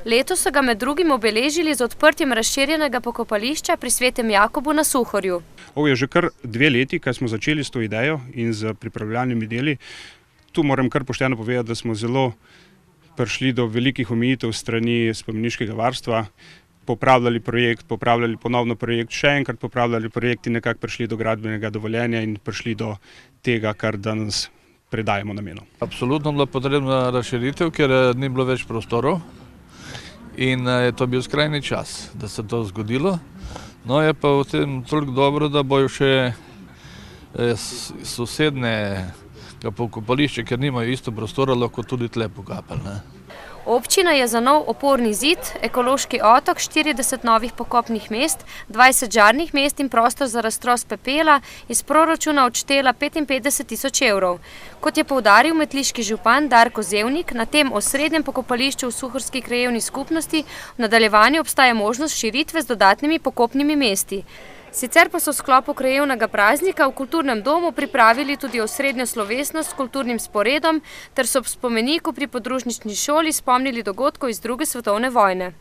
Letos so ga med drugim obeležili z odprtjem razširjenega pokopališča pri Svetem Jakobu na Suhorju. Ovo je že kar 2 leti, ko smo začeli s to idejo in z pripravljalnimi deli. Tu moram kar pošteno povedati, da smo zelo prišli do velikih omejitev strani spomeniškega varstva, popravljali projekt, popravljali ponovno projekt, še enkrat popravljali projekt in nekako prišli do gradbenega dovoljenja in prišli do tega, kar danes predajemo namenu. Absolutno bila potrebna razširitev, ker ni bilo več prostorov in je to bil skrajni čas, da se to zgodilo. No, je pa v tem toliko dobro, da bojo še sosednega pokopališča, ker nimajo isto prostora, lahko tudi tle pokapali. Občina je za nov oporni zid, ekološki otok, 40 novih pokopnih mest, 20 žarnih mest in prostor za raztros pepela iz proračuna odštela 55.000 evrov. Kot je poudaril metliški župan Darko Zevnik, na tem osrednjem pokopališču v Suhorski krajevni skupnosti v nadaljevanju obstaja možnost širitve z dodatnimi pokopnimi mesti. Sicer pa so v sklopu krajevnega praznika v kulturnem domu pripravili tudi osrednjo slovesnost s kulturnim sporedom ter so ob spomeniku pri podružnični šoli spomnili dogodkov iz 2. svetovne vojne.